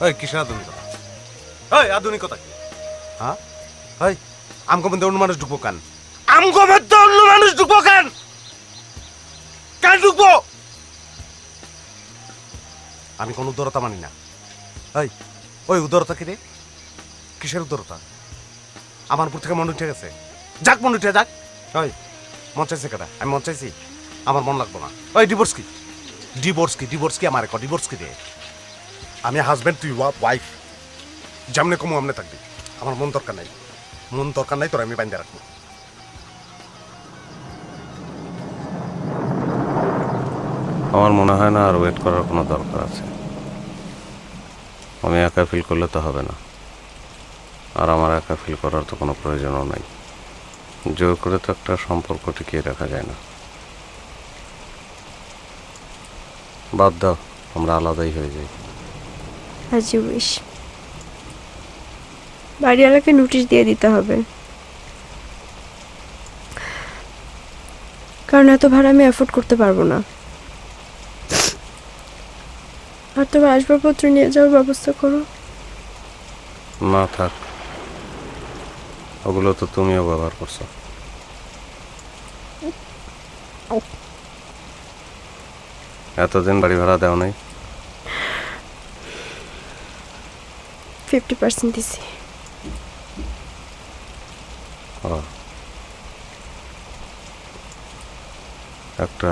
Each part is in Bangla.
ওই কিসের আধুনিকতা? ওই আধুনিকতা কি? হ্যাঁ ওই আমগো মধ্যে অন্য মানুষ ঢুকবো কেন? আমগো মধ্যে অন্য মানুষ ঢুকবো কেন? কেন ঢুকবো? আমি কোনো উদারতা মানি না। ওই ওই উদারতা কি রে? কিসের উদারতা? আমার উপর থেকে মন উঠে গেছে। যাক মন উঠে যাক। ওই মন চাইছে কেটা? আমি মন চাইছি? আমার মন লাগবো না। ওই ডিভোর্স কি? ডিভোর্স কি? ডিভোর্স কি আমার ডিভোর্স কি রে? আমি হাজব্যান্ড, তুই ওয়াইফ। যেমনে কমু আমনে থাকবি। আমার মন দরকার নাই। মন দরকার নাই তোর, আমি বাইন্দা রাখবো। আমার মনে হয় না আর ওয়েট করার কোনো দরকার আছে। আমি একা ফিল করলে তো হবে না, আর আমার একা ফিল করার তো কোনো প্রয়োজনও নাই। জোর করে তো একটা সম্পর্ক টিকিয়ে রাখা যায় না। বাদ দাও, আমরা আলাদাই হয়ে যাই। As you wish. বাড়িওয়ালাকে নোটিশ দিয়ে দিতে হবে, কারণ এত ভাড়া আমি অ্যাফোর্ড করতে পারবো না। আর তোমার আসবাবপত্র নিয়ে যাওয়ার ব্যবস্থা করো। না থাক, ওগুলো তো তুমিও ব্যবহার করছো। এতদিন বাড়ি ভাড়া দেও নাই? 50% দিছি। ও, একটা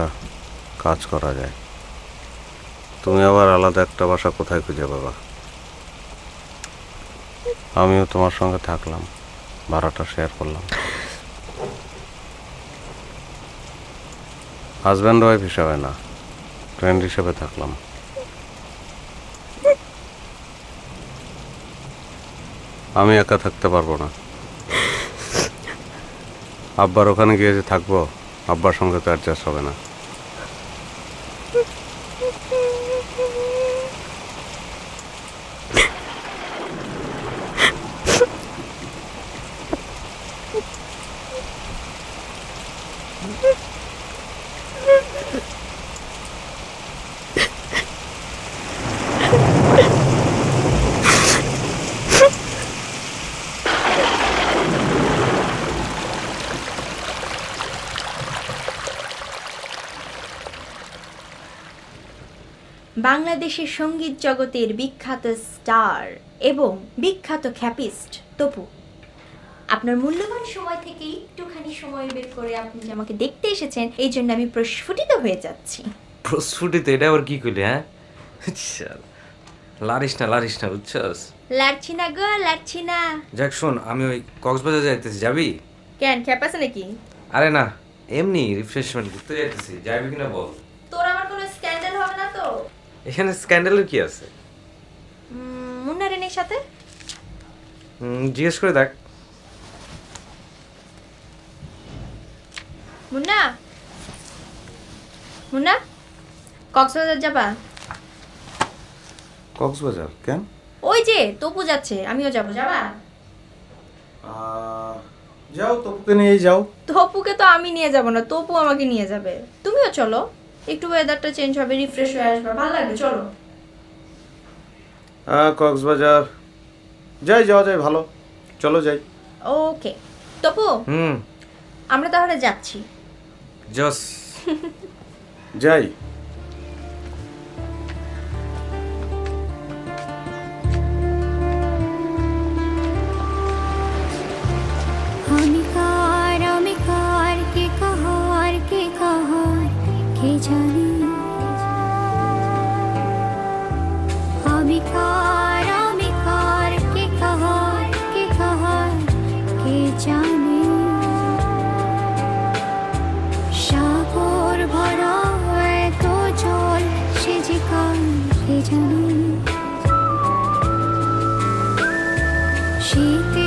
কাজ করা যায়। তুমি আবার আলাদা একটা বাসা কোথায় খুঁজে পাবা? আমিও তোমার সঙ্গে থাকলাম, ভাড়াটা শেয়ার করলাম। হাজব্যান্ড ওয়াইফ হিসাবে না, ফ্রেন্ড হিসেবে থাকলাম। আমি একা থাকতে পারবো না। আব্বার ওখানে গিয়ে যে থাকবো, আব্বার সঙ্গে তো অ্যাডজাস্ট হবে না। বাংলাদেশের সঙ্গীত জগতের বিখ্যাত স্টার এবং বিখ্যাত খ্যাপিস্ট তপু, আপনার মূল্যবান সময় থেকে একটুখানি সময় বের করে আপনি যে আমাকে দেখতে এসেছেন, এই জন্য আমি প্রস্ফুটিত হয়ে যাচ্ছি। প্রস্ফুটিত? এটা আবার কি করলি? হ্যাঁ, লারিস না বুঝছস? লাড়ছি না গো, লাড়ছি না। যাক শোন, আমি ওই কক্সবাজার যাইতেছি, যাবি? কেন, খ্যাপ আছে নাকি? আরে না, এমনি রিফ্রেশমেন্ট ঘুরতে যাইতেছি, যাবি কিনা বল? তোর আমার কোনো স্ক্যান্ডাল হবে না তো? এখানে স্ক্যান্ডালের কি আছে? মুন্না রেনের সাথে জিজ্ঞেস করে দেখ। মুন্না, মুন্না, কক্সবাজার যাবা? কক্সবাজার কেন? ওই যে তপু যাচ্ছে, আমিও যাবো, যাবা? যাও, তোকে নিয়ে যাও। তপুকে তো আমি নিয়ে যাব না, তপু আমাকে নিয়ে যাবে। তুমিও চলো, একটু ওয়েদারটা চেঞ্জ হবে, রিফ্রেশ হয়ে আসবে, ভালো লাগবে, চলো। কক্সবাজার যাওয়া যায়, ভালো, চলো যাই। ওকে তপু, আমরা তাহলে যাচ্ছি। জস। যাই। কে জানি, আমি কার কে কাহার কে জানে। সাগর ভরা এত জল, সে যে কার কে জানে। শীতে